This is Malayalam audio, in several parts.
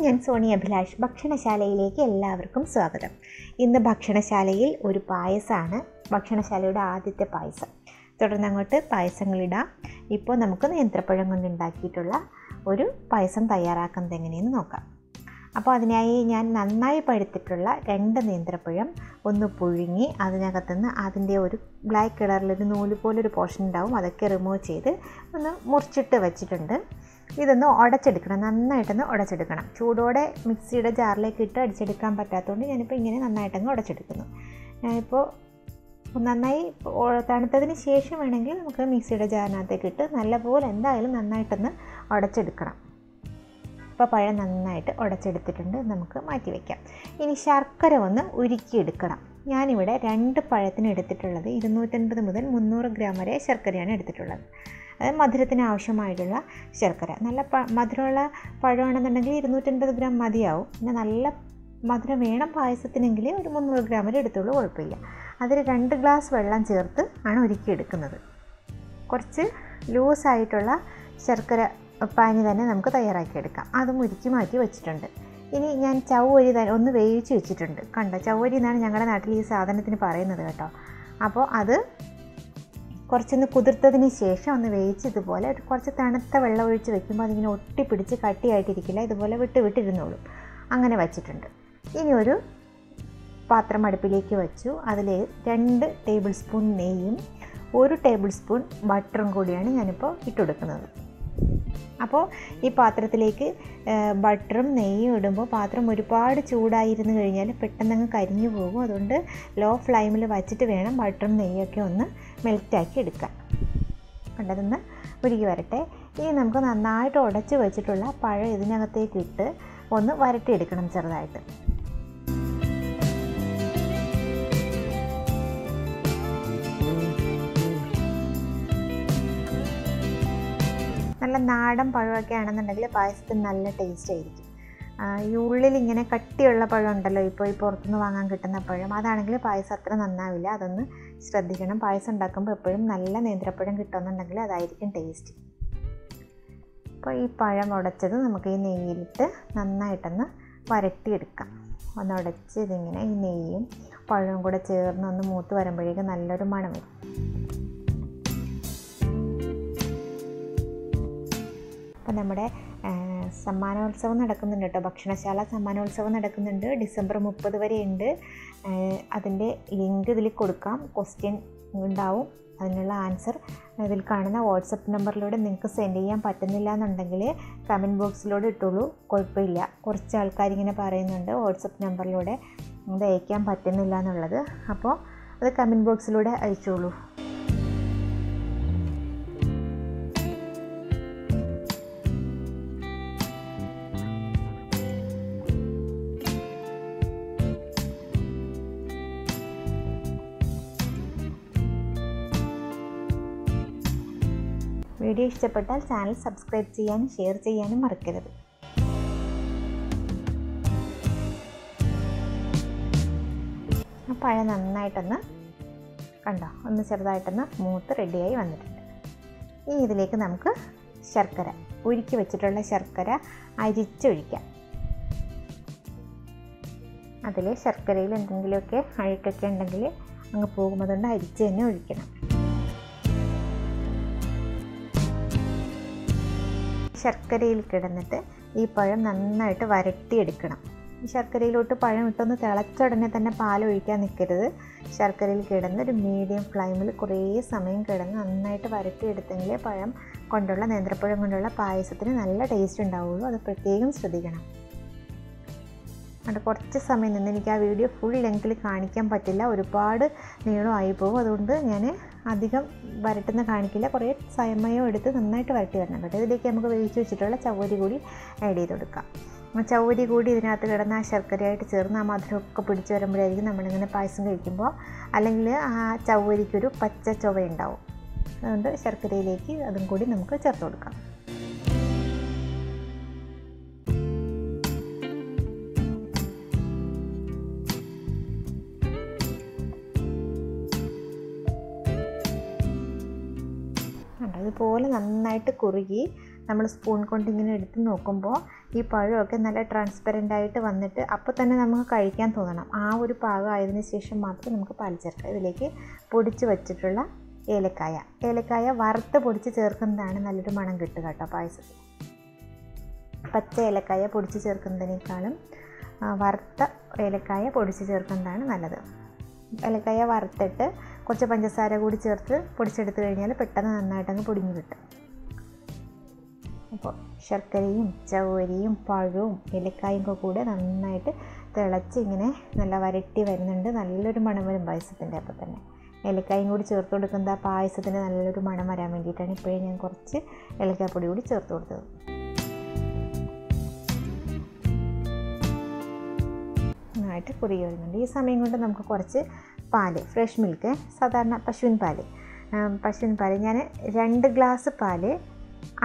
ഞാൻ സോണി അഭിലാഷ്. ഭക്ഷണശാലയിലേക്ക് എല്ലാവർക്കും സ്വാഗതം. ഇന്ന് ഭക്ഷണശാലയിൽ ഒരു പായസമാണ്, ഭക്ഷണശാലയുടെ ആദ്യത്തെ പായസം. തുടർന്ന് അങ്ങോട്ട് പായസങ്ങളിടാം. ഇപ്പോൾ നമുക്ക് നേന്ത്രപ്പഴം കൊണ്ട് ഉണ്ടാക്കിയിട്ടുള്ള ഒരു പായസം തയ്യാറാക്കുന്നത് എങ്ങനെയെന്ന് നോക്കാം. അപ്പോൾ അതിനായി ഞാൻ നന്നായി പഴുത്തിട്ടുള്ള 2 നേന്ത്രപ്പഴം ഒന്ന് പുഴുങ്ങി അതിനകത്തുനിന്ന് അതിൻ്റെ ഒരു ബ്ലാക്ക് കളറിലൊരു നൂല് പോലൊരു പോർഷൻ ഉണ്ടാവും, അതൊക്കെ റിമൂവ് ചെയ്ത് ഒന്ന് മുറിച്ചിട്ട് വെച്ചിട്ടുണ്ട്. ഇതൊന്ന് ഉടച്ചെടുക്കണം, നന്നായിട്ടൊന്ന് ഉടച്ചെടുക്കണം. ചൂടോടെ മിക്സിയുടെ ജാറിലേക്ക് ഇട്ട് അടിച്ചെടുക്കാൻ പറ്റാത്തതുകൊണ്ട് ഞാനിപ്പോൾ ഇങ്ങനെ നന്നായിട്ടങ്ങ് ഉടച്ചെടുക്കുന്നു. ഞാനിപ്പോൾ നന്നായി തണുത്തതിന് ശേഷം വേണമെങ്കിൽ നമുക്ക് മിക്സിയുടെ ജാറിനകത്തേക്ക് ഇട്ട് നല്ലപോലെ എന്തായാലും നന്നായിട്ടൊന്ന് ഉടച്ചെടുക്കണം. ഇപ്പോൾ പഴം നന്നായിട്ട് ഉടച്ചെടുത്തിട്ടുണ്ട്, നമുക്ക് മാറ്റി വയ്ക്കാം. ഇനി ശർക്കര ഒന്ന് ഉരുക്കിയെടുക്കണം. ഞാനിവിടെ 2 പഴത്തിന് എടുത്തിട്ടുള്ളത് 250 മുതൽ 300 ഗ്രാം വരെ ശർക്കരയാണ് എടുത്തിട്ടുള്ളത്. അത് മധുരത്തിന് ആവശ്യമായിട്ടുള്ള ശർക്കര. നല്ല മധുരമുള്ള പഴമാണെന്നുണ്ടെങ്കിൽ 250 ഗ്രാം മതിയാവും. പിന്നെ നല്ല മധുരം വേണം പായസത്തിനെങ്കിൽ ഒരു 300 ഗ്രാം വരെ എടുത്തോളൂ, കുഴപ്പമില്ല. അതിൽ 2 ഗ്ലാസ് വെള്ളം ചേർത്ത് ആണ് ഉരുക്കിയെടുക്കുന്നത്. കുറച്ച് ലൂസായിട്ടുള്ള ശർക്കര പാനി തന്നെ നമുക്ക് തയ്യാറാക്കിയെടുക്കാം. അതും ഉരുക്കി മാറ്റി വെച്ചിട്ടുണ്ട്. ഇനി ഞാൻ ചവ്വരി ഒന്ന് വേവിച്ച് വെച്ചിട്ടുണ്ട്. കണ്ടോ, ചവ്വരി എന്നാണ് ഞങ്ങളുടെ നാട്ടിൽ ഈ സാധനത്തിന് പറയുന്നത് കേട്ടോ. അപ്പോൾ അത് കുറച്ചൊന്ന് കുതിർത്തതിന് ശേഷം ഒന്ന് വേവിച്ച് ഇതുപോലെ കുറച്ച് തണുത്ത വെള്ളം ഒഴിച്ച് വെക്കുമ്പോൾ അതിങ്ങനെ ഒട്ടിപ്പിടിച്ച് കട്ടിയായിട്ടിരിക്കില്ല, ഇതുപോലെ വിട്ടിരുന്നോളും. അങ്ങനെ വച്ചിട്ടുണ്ട്. ഇനി ഒരു പാത്രം അടുപ്പിലേക്ക് വെച്ചു. അതിൽ 2 ടേബിൾ സ്പൂൺ നെയ്യും 1 ടേബിൾ സ്പൂൺ ബട്ടറും കൂടിയാണ് ഞാനിപ്പോൾ ഇട്ടുകൊടുക്കുന്നത്. അപ്പോൾ ഈ പാത്രത്തിലേക്ക് ബട്ടറും നെയ്യും ഇടുമ്പോൾ പാത്രം ഒരുപാട് ചൂടായിരുന്നു കഴിഞ്ഞാൽ പെട്ടെന്നങ്ങ് കരിഞ്ഞു പോകും. അതുകൊണ്ട് ലോ ഫ്ലെയിമിൽ വച്ചിട്ട് വേണം ബട്ടറും നെയ്യൊക്കെ ഒന്ന് മെൽറ്റാക്കി എടുക്കാൻ. കണ്ടതൊന്ന് ഉരുകി വരട്ടെ. ഇനി നമുക്ക് നന്നായിട്ട് ഉടച്ച് വെച്ചിട്ടുള്ള പഴം ഇതിനകത്തേക്ക് ഇട്ട് ഒന്ന് വരട്ടിയെടുക്കണം ചെറുതായിട്ട്. നല്ല നാടൻ പഴമൊക്കെ ആണെന്നുണ്ടെങ്കിൽ പായസത്തിന് നല്ല ടേസ്റ്റ് ആയിരിക്കും. ഈ ഉള്ളിൽ ഇങ്ങനെ കട്ടിയുള്ള പഴം ഉണ്ടല്ലോ, ഇപ്പോൾ ഈ പുറത്തുനിന്ന് വാങ്ങാൻ കിട്ടുന്ന പഴം, അതാണെങ്കിൽ പായസം അത്ര നന്നാവില്ല. അതൊന്ന് ശ്രദ്ധിക്കണം. പായസം ഉണ്ടാക്കുമ്പോൾ എപ്പോഴും നല്ല നേന്ത്രപ്പഴം കിട്ടുമെന്നുണ്ടെങ്കിൽ അതായിരിക്കും ടേസ്റ്റ്. അപ്പോൾ ഈ പഴം ഉടച്ചത് നമുക്ക് ഈ നെയ്യിലിട്ട് നന്നായിട്ടൊന്ന് വരട്ടിയെടുക്കാം. ഒന്ന് ഉടച്ച് ഇതിങ്ങനെ ഈ നെയ്യും പഴവും കൂടെ ചേർന്ന് ഒന്ന് മൂത്ത് വരുമ്പോഴേക്കും നല്ലൊരു മണം വരും. അപ്പോൾ നമ്മുടെ സമ്മാനോത്സവം നടക്കുന്നുണ്ട് കേട്ടോ. ഭക്ഷണശാല സമ്മാനോത്സവം നടക്കുന്നുണ്ട്. ഡിസംബർ 30 വരെ ഉണ്ട്. അതിൻ്റെ ലിങ്ക് ഇതിൽ കൊടുക്കാം. ക്വസ്റ്റ്യൻ ഉണ്ടാവും, അതിനുള്ള ആൻസർ ഇതിൽ കാണുന്ന വാട്സപ്പ് നമ്പറിലൂടെ നിങ്ങൾക്ക് സെൻഡ് ചെയ്യാൻ പറ്റുന്നില്ല എന്നുണ്ടെങ്കിൽ കമൻറ്റ് ബോക്സിലൂടെ ഇട്ടുള്ളൂ, കുഴപ്പമില്ല. കുറച്ച് ആൾക്കാരിങ്ങനെ പറയുന്നുണ്ട് വാട്സപ്പ് നമ്പറിലൂടെ ഇത് അയക്കാൻ പറ്റുന്നില്ല എന്നുള്ളത്. അപ്പോൾ അത് കമൻറ്റ് ബോക്സിലൂടെ അയച്ചോളൂ. വീഡിയോ ഇഷ്ടപ്പെട്ടാൽ ചാനൽ സബ്സ്ക്രൈബ് ചെയ്യാനും ഷെയർ ചെയ്യാനും മറക്കരുത്. പഴം നന്നായിട്ടൊന്ന് കണ്ടോ, ഒന്ന് ചെറുതായിട്ടൊന്ന് മൂത്ത് റെഡിയായി വന്നിട്ടുണ്ട്. ഇനി ഇതിലേക്ക് നമുക്ക് ശർക്കര, ഉരുക്കി വെച്ചിട്ടുള്ള ശർക്കര അരിച്ചൊഴിക്കാം. അതിൽ ശർക്കരയിൽ എന്തെങ്കിലുമൊക്കെ അഴുക്കൊക്കെ ഉണ്ടെങ്കിൽ അങ്ങ് പോകുമ്പോൾ അതുകൊണ്ട് അരിച്ച് തന്നെ ഒഴിക്കണം. ശർക്കരയിൽ കിടന്നിട്ട് ഈ പഴം നന്നായിട്ട് വരട്ടിയെടുക്കണം. ഈ ശർക്കരയിലോട്ട് പഴം ഇട്ടൊന്ന് തിളച്ച ഉടനെ തന്നെ പാലൊഴിക്കാൻ നിൽക്കരുത്. ശർക്കരയിൽ കിടന്ന് ഒരു മീഡിയം ഫ്ലെയിമിൽ കുറേ സമയം കിടന്ന് നന്നായിട്ട് വരട്ടിയെടുത്തെങ്കിലേ പഴം കൊണ്ടുള്ള നേന്ത്രപ്പഴം കൊണ്ടുള്ള പായസത്തിന് നല്ല ടേസ്റ്റ് ഉണ്ടാവുള്ളൂ. അത് പ്രത്യേകം ശ്രദ്ധിക്കണം. അത് കുറച്ച് സമയം നിന്ന് എനിക്ക് ആ വീഡിയോ ഫുൾ ലെങ്ത്തിൽ കാണിക്കാൻ പറ്റില്ല, ഒരുപാട് നീളമായി പോകും. അതുകൊണ്ട് ഞാൻ അധികം വരട്ടുന്ന കാണിക്കില്ല, കുറേ സമയം എടുത്ത് നന്നായിട്ട് വരട്ടി വരണം കേട്ടോ. ഇതിലേക്ക് നമുക്ക് വേവിച്ച് വെച്ചിട്ടുള്ള ചവ്വരി കൂടി ആഡ് ചെയ്ത് കൊടുക്കാം. ആ ചവ്വരി കൂടി ഇതിനകത്ത് കിടന്ന് ആ ശർക്കരയായിട്ട് ചേർന്ന് ആ മധുരമൊക്കെ പിടിച്ച് വരുമ്പോഴായിരിക്കും നമ്മളിങ്ങനെ പായസം കഴിക്കുമ്പോൾ, അല്ലെങ്കിൽ ആ ചവ്വരിക്കൊരു പച്ച ചുവ ഉണ്ടാവും. അതുകൊണ്ട് ശർക്കരയിലേക്ക് അതും കൂടി നമുക്ക് ചേർത്ത് കൊടുക്കാം. അതുപോലെ നന്നായിട്ട് കുറുകി നമ്മൾ സ്പൂൺ കൊണ്ട് ഇങ്ങനെ എടുത്ത് നോക്കുമ്പോൾ ഈ പഴമൊക്കെ നല്ല ട്രാൻസ്പെറൻ്റ് ആയിട്ട് വന്നിട്ട് അപ്പോൾ തന്നെ നമുക്ക് കഴിക്കാൻ തോന്നണം. ആ ഒരു പാകം ആയതിനു ശേഷം മാത്രം നമുക്ക് പാൽ ചേർക്കാം. ഇതിലേക്ക് പൊടിച്ച് വെച്ചിട്ടുള്ള ഏലക്കായ വറുത്ത് പൊടിച്ച് ചേർക്കുന്നതാണ് നല്ലൊരു മണം കിട്ടുക കേട്ടോ പായസത്തിൽ. പച്ച ഏലക്കായ പൊടിച്ച് ചേർക്കുന്നതിനേക്കാളും വറുത്ത ഏലക്കായ പൊടിച്ച് ചേർക്കുന്നതാണ് നല്ലത്. ഏലക്കായ വറുത്തിട്ട് കുറച്ച് പഞ്ചസാര കൂടി ചേർത്ത് പൊടിച്ചെടുത്ത് കഴിഞ്ഞാൽ പെട്ടെന്ന് നന്നായിട്ടങ്ങ് പൊടിഞ്ഞ് കിട്ടും. അപ്പോൾ ശർക്കരയും ചവ്വരിയും പഴവും ഏലക്കായും ഒക്കെ കൂടെ നന്നായിട്ട് തിളച്ച് ഇങ്ങനെ നല്ല വരട്ടി വരുന്നുണ്ട്. നല്ലൊരു മണം വരും പായസത്തിൻ്റെ. അപ്പോൾ തന്നെ ഏലക്കായും കൂടി ചേർത്ത് കൊടുക്കുന്നത് ആ പായസത്തിന് നല്ലൊരു മണം വരാൻ വേണ്ടിയിട്ടാണ് ഇപ്പോഴേ ഞാൻ കുറച്ച് ഏലക്കാപ്പൊടി കൂടി ചേർത്ത് കൊടുത്തത്. നന്നായിട്ട് കുറുകി വരുന്നുണ്ട്. ഈ സമയം കൊണ്ട് നമുക്ക് കുറച്ച് പാല്, ഫ്രഷ് മിൽക്ക്, സാധാരണ പശുവിൻ പാല് ഞാൻ 2 ഗ്ലാസ് പാല്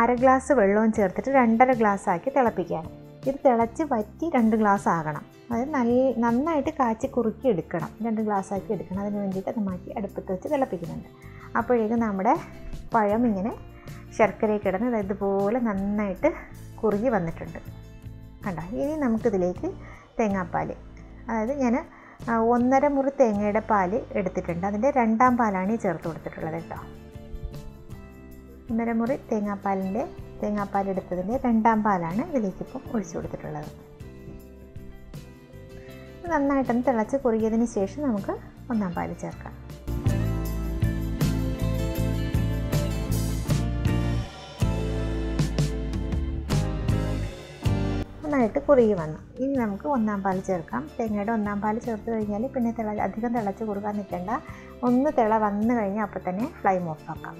1/2 ഗ്ലാസ് വെള്ളവും ചേർത്തിട്ട് 2.5 ഗ്ലാസ് ആക്കി തിളപ്പിക്കുകയാണ്. ഇത് തിളച്ച് വറ്റി 2 ഗ്ലാസ് ആകണം. അത് നന്നായിട്ട് കാച്ചി കുറുക്കി എടുക്കണം. 2 ഗ്ലാസ് ആക്കി എടുക്കണം. അതിന് വേണ്ടിയിട്ട് അത് മാറ്റി അടുപ്പത്ത് വെച്ച് തിളപ്പിക്കുന്നുണ്ട്. അപ്പോഴേക്കും നമ്മുടെ പഴം ഇങ്ങനെ ശർക്കരയിൽ കിടന്ന് ഇതുപോലെ നന്നായിട്ട് കുറുകി വന്നിട്ടുണ്ട്. കണ്ടോ? ഇനി നമുക്കിതിലേക്ക് തേങ്ങാപ്പാൽ, അതായത് ഞാൻ 1.5 മുറി തേങ്ങയുടെ പാൽ എടുത്തിട്ടുണ്ട്. അതിൻ്റെ 2ാം പാലാണ് ഈ ചേർത്ത് കൊടുത്തിട്ടുള്ളത് കേട്ടോ. 1.5 മുറി തേങ്ങാപ്പാൽ എടുത്തതിൻ്റെ 2ാം പാലാണ് ഇതിലേക്കിപ്പം ഒഴിച്ചു കൊടുത്തിട്ടുള്ളത്. നന്നായിട്ടൊന്ന് തിളച്ച് കുറുകിയതിന് ശേഷം നമുക്ക് 1ാം പാൽ ചേർക്കാം. നന്നായിട്ട് കുറുകി വന്നു. ഇനി നമുക്ക് 1ാം പാൽ ചേർക്കാം. തേങ്ങയുടെ 1ാം പാൽ ചേർത്ത് കഴിഞ്ഞാൽ പിന്നെ അധികം തിളച്ച് കുറുകാൻ നിൽക്കേണ്ട. ഒന്ന് തിള വന്നു കഴിഞ്ഞാൽ അപ്പോൾ തന്നെ ഫ്ലെയിം ഓഫ് ആക്കാം.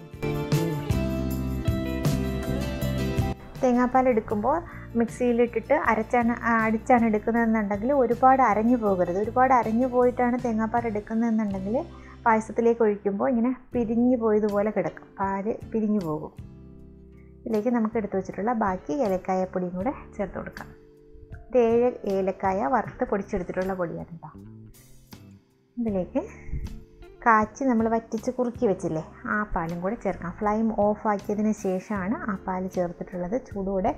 തേങ്ങാപ്പാൽ എടുക്കുമ്പോൾ മിക്സിയിലിട്ടിട്ട് അടിച്ചാണ് എടുക്കുന്നതെന്നുണ്ടെങ്കിൽ ഒരുപാട് അരഞ്ഞു പോകരുത്. ഒരുപാട് അരഞ്ഞു പോയിട്ടാണ് തേങ്ങാപ്പാൽ എടുക്കുന്നതെന്നുണ്ടെങ്കിൽ പായസത്തിലേക്ക് ഒഴിക്കുമ്പോൾ ഇങ്ങനെ പിരിഞ്ഞു പോയതുപോലെ കിടക്കും, പാല് പിരിഞ്ഞു പോകും. ഇതിലേക്ക് നമുക്ക് എടുത്തു വെച്ചിട്ടുള്ള ബാക്കി ഏലക്കായപ്പൊടിയും കൂടെ ചേർത്ത് കൊടുക്കാം. 7 ഏലക്കായ വറുത്ത് പൊടിച്ചെടുത്തിട്ടുള്ള പൊടിയാണ് കേട്ടോ. ഇതിലേക്ക് കാച്ചി നമ്മൾ വറ്റിച്ച് കുറുക്കി വെച്ചില്ലേ, ആ പാലും കൂടെ ചേർക്കാം. ഫ്ലെയിം ഓഫ് ആക്കിയതിന് ശേഷമാണ് ആ പാൽ ചേർത്തിട്ടുള്ളത്. ചൂടോടെ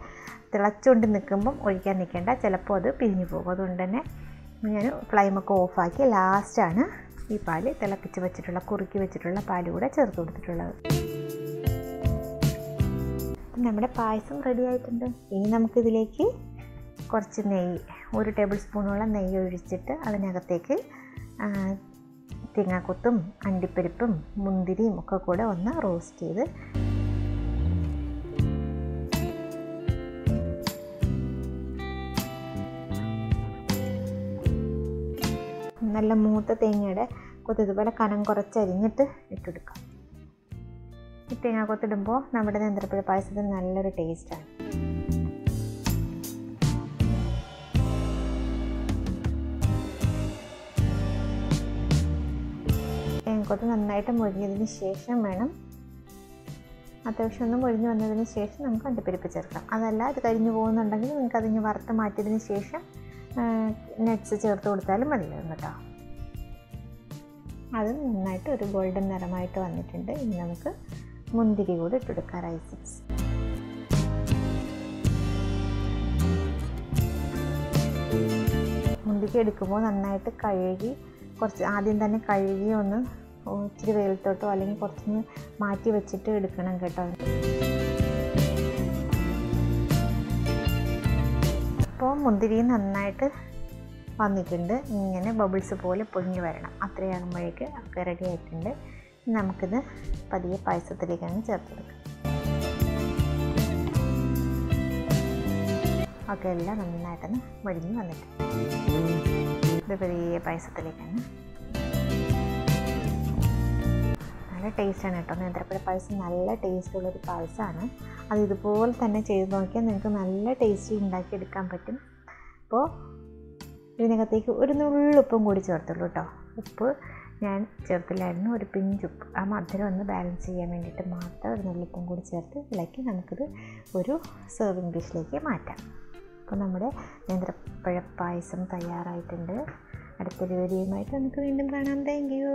തിളച്ചുകൊണ്ട് നിൽക്കുമ്പം ഒഴിക്കാൻ നിൽക്കേണ്ട, ചിലപ്പോൾ അത് പിരിഞ്ഞു പോകും. അതുകൊണ്ട് തന്നെ ഞാൻ ഫ്ലെയിമൊക്കെ ഓഫാക്കി ലാസ്റ്റാണ് ഈ പാൽ തിളപ്പിച്ച് വെച്ചിട്ടുള്ള കുറുക്കി വെച്ചിട്ടുള്ള പാൽ കൂടെ ചേർത്ത് കൊടുത്തിട്ടുള്ളത്. നമ്മുടെ പായസം റെഡി ആയിട്ടുണ്ട്. ഇനി നമുക്കിതിലേക്ക് കുറച്ച് നെയ്യ്, 1 ടേബിൾ സ്പൂണോളം നെയ്യ് ഒഴിച്ചിട്ട് അതിനകത്തേക്ക് തേങ്ങാക്കൊത്തും അണ്ടിപ്പരിപ്പും മുന്തിരിയും ഒക്കെ കൂടെ ഒന്ന് റോസ്റ്റ് ചെയ്ത് നല്ല മൂത്ത തേങ്ങയുടെ കൊത്ത് ഇതുപോലെ കനം കുറച്ചരിഞ്ഞിട്ട് ഇട്ടെടുക്കാം. ഈ തേങ്ങാക്കൊത്തിടുമ്പോൾ നമ്മുടെ നേന്ത്രപ്പഴ പായസത്തിന് നല്ലൊരു ടേസ്റ്റാണ്. തേങ്ങാക്കൊത്ത് നന്നായിട്ട് മുരിഞ്ഞതിന് ശേഷം വേണം, അത്യാവശ്യം ഒന്ന് മുരിഞ്ഞ് വന്നതിന് ശേഷം നമുക്ക് അണ്ടിപ്പരിപ്പ് ചേർക്കാം. അതല്ല ഇത് കരിഞ്ഞു പോകുന്നുണ്ടെങ്കിൽ നിങ്ങൾക്ക് അതിന് വറുത്ത് മാറ്റിയതിന് ശേഷം നട്ട്സ് ചേർത്ത് കൊടുത്താലും മതിയാകും കേട്ടോ. അത് നന്നായിട്ട് ഒരു ഗോൾഡൻ നിറമായിട്ട് വന്നിട്ടുണ്ട്. ഇനി നമുക്ക് മുന്തിരി കൂടി ഇട്ടെടുക്കാം. റൈസിൻസ് മുന്തിരി എടുക്കുമ്പോൾ നന്നായിട്ട് കഴുകി, കുറച്ച് ആദ്യം തന്നെ കഴുകി ഒന്ന് ഇച്ചിരി വെയിലത്തോട്ടോ അല്ലെങ്കിൽ കുറച്ചൊന്ന് മാറ്റി വെച്ചിട്ട് എടുക്കണം കേട്ടോ. അപ്പോൾ മുന്തിരി നന്നായിട്ട് വന്നിട്ടുണ്ട്. ഇങ്ങനെ ബബിൾസ് പോലെ പൊങ്ങി വരണം. അത്രയാകുമ്പോഴേക്ക് ഒക്കെ റെഡി ആയിട്ടുണ്ട്. നമുക്കിത് പതിയെ പായസത്തിലേക്കാണ് ചേർത്ത് കൊടുക്കാം. ഒക്കെ എല്ലാം നന്നായിട്ടൊന്ന് വഴിഞ്ഞ് വന്നിട്ടുണ്ട്. ഇത് പതിയെ പായസത്തിലേക്കാണ്. നല്ല ടേസ്റ്റാണ് കേട്ടോ. നേന്ത്രപ്പഴ പായസം നല്ല ടേസ്റ്റുള്ളൊരു പായസമാണ്. അത് ഇതുപോലെ തന്നെ ചെയ്ത് നോക്കിയാൽ നിങ്ങൾക്ക് നല്ല ടേസ്റ്റി ഉണ്ടാക്കിയെടുക്കാൻ പറ്റും. അപ്പോൾ ഇതിനകത്തേക്ക് ഒരു നുള്ളുപ്പും കൂടി ചേർത്തുള്ളൂ കേട്ടോ. ഉപ്പ് ഞാൻ ചേർത്തില്ലായിരുന്നു, ഒരു പിഞ്ചുപ്പ്. ആ മധുരം ഒന്ന് ബാലൻസ് ചെയ്യാൻ വേണ്ടിയിട്ട് മാത്രം ഒരു നുള്ളുപ്പും കൂടി ചേർത്ത് ഇതിലേക്ക് നമുക്കിത് ഒരു സെർവിങ് ഡിഷിലേക്ക് മാറ്റാം. അപ്പോൾ നമ്മുടെ നേന്ത്രപ്പഴ പായസം തയ്യാറായിട്ടുണ്ട്. അടുത്തൊരു വീഡിയോയുമായിട്ട് നമുക്ക് വീണ്ടും കാണാം. Thank you.